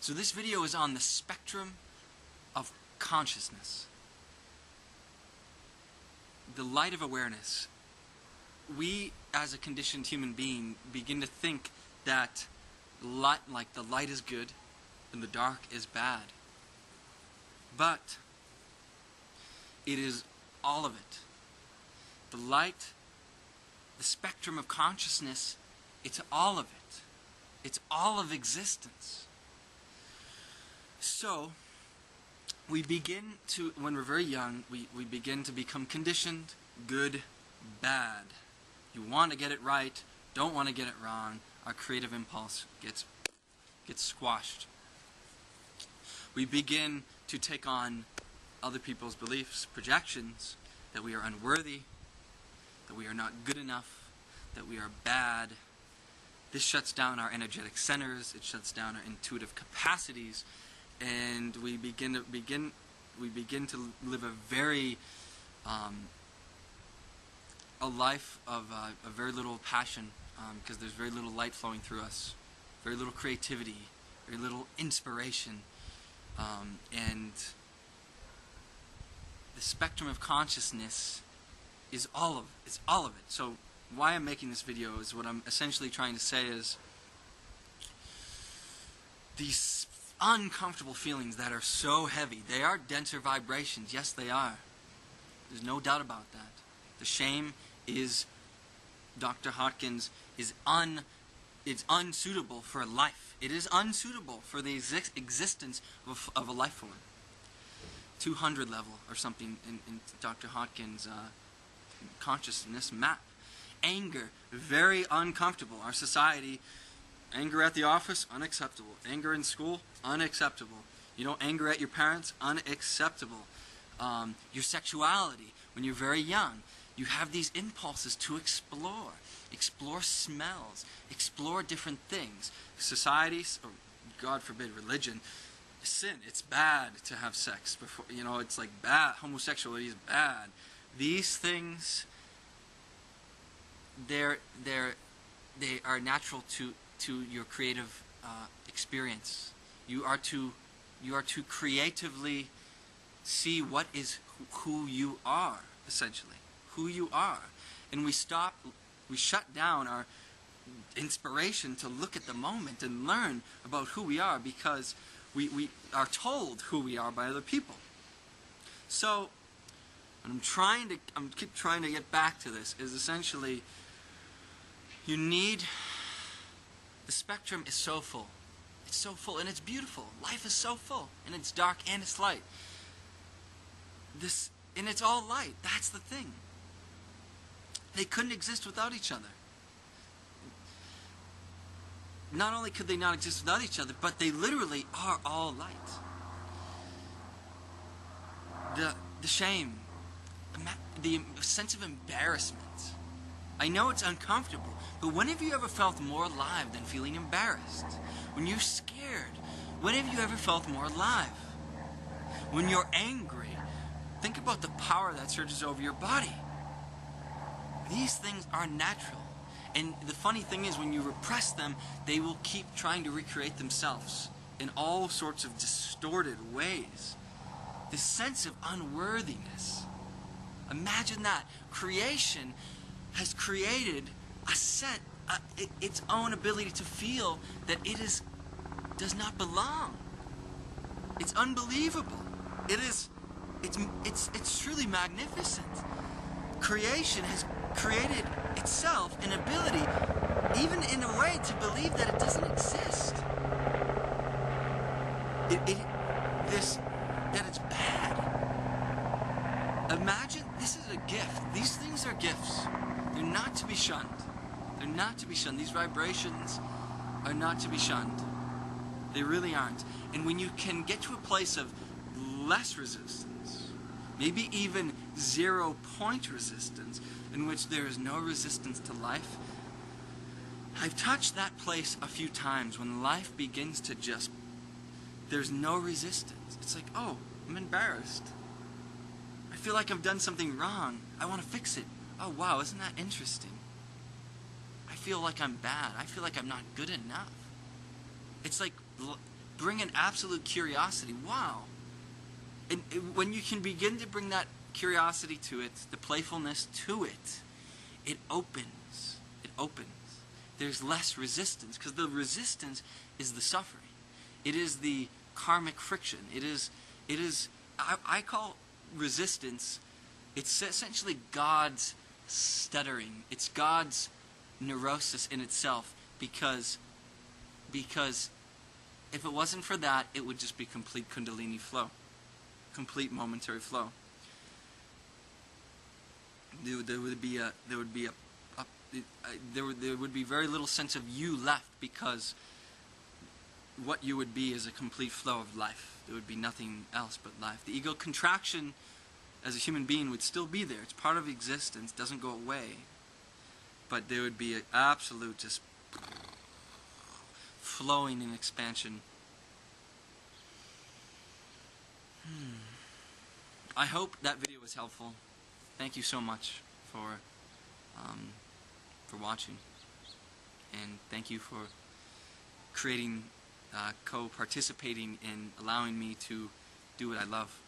So this video is on the spectrum of consciousness. The light of awareness. We, as a conditioned human being, begin to think that light, like the light is good and the dark is bad. But it is all of it. The light, the spectrum of consciousness, it's all of it. It's all of existence. So, we begin to, when we're very young, we begin to become conditioned, good, bad. You want to get it right, don't want to get it wrong. Our creative impulse gets squashed. We begin to take on other people's beliefs, projections, that we are unworthy, that we are not good enough, that we are bad. This shuts down our energetic centers, it shuts down our intuitive capacities, and we begin to live a very a life of a very little passion, because there's very little light flowing through us, very little creativity, very little inspiration, and the spectrum of consciousness is all of it. It's all of it. So why I'm making this video is what I'm essentially trying to say is these uncomfortable feelings that are so heavy, they are denser vibrations. Yes, they are. There's no doubt about that. The shame is, Dr. Hawkins, is unsuitable for life. It is unsuitable for the existence of a life form. 200 level or something in Dr. Hawkins' consciousness map. Anger, very uncomfortable. Our society, anger at the office, unacceptable. Anger in school, unacceptable. You know, anger at your parents, unacceptable. Your sexuality, when you're very young, you have these impulses to explore. Explore smells. Explore different things. Societies, or God forbid, religion, sin. It's bad to have sex before, you know, it's like bad. Homosexuality is bad. These things, they are natural to your creative experience. You are to creatively see what is who you are, essentially. Who you are. And we shut down our inspiration to look at the moment and learn about who we are, because we are told who we are by other people. So, what I keep trying to get back to this, is essentially, you need, the spectrum is so full. It's so full, and it's beautiful. Life is so full, and it's dark and it's light. And it's all light. That's the thing. They couldn't exist without each other. Not only could they not exist without each other, but they literally are all light. The shame, the sense of embarrassment. I know it's uncomfortable, but when have you ever felt more alive than feeling embarrassed? When you're scared, when have you ever felt more alive? When you're angry, think about the power that surges over your body. These things are natural. And the funny thing is, when you repress them, they will keep trying to recreate themselves in all sorts of distorted ways. This sense of unworthiness. Imagine that. Creation has created its own ability to feel that it does not belong. It's unbelievable. It's truly magnificent. Creation has created itself an ability, even in a way, to believe that it doesn't exist. That it's bad. Imagine, this is a gift. These things are gifts. They're not to be shunned. They're not to be shunned. These vibrations are not to be shunned. They really aren't. And when you can get to a place of less resistance, maybe even 0-point resistance, in which there is no resistance to life, I've touched that place a few times when life begins to just, there's no resistance. It's like, oh, I'm embarrassed. I feel like I've done something wrong. I want to fix it. Oh wow, isn't that interesting? I feel like I'm bad. I feel like I'm not good enough. It's like bring an absolute curiosity. Wow. And when you can begin to bring that curiosity to it, the playfulness to it, it opens. It opens. There's less resistance, because the resistance is the suffering. It is the karmic friction. It is I call resistance, it's essentially God's stuttering. It's God's neurosis in itself, because if it wasn't for that, it would just be complete Kundalini flow. Complete momentary flow. There would be very little sense of you left, because what you would be is a complete flow of life. There would be nothing else but life. The ego contraction as a human being would still be there. It's part of existence, doesn't go away. But there would be an absolute just flowing in expansion. I hope that video was helpful. Thank you so much for watching, and thank you for creating, co-participating in allowing me to do what I love.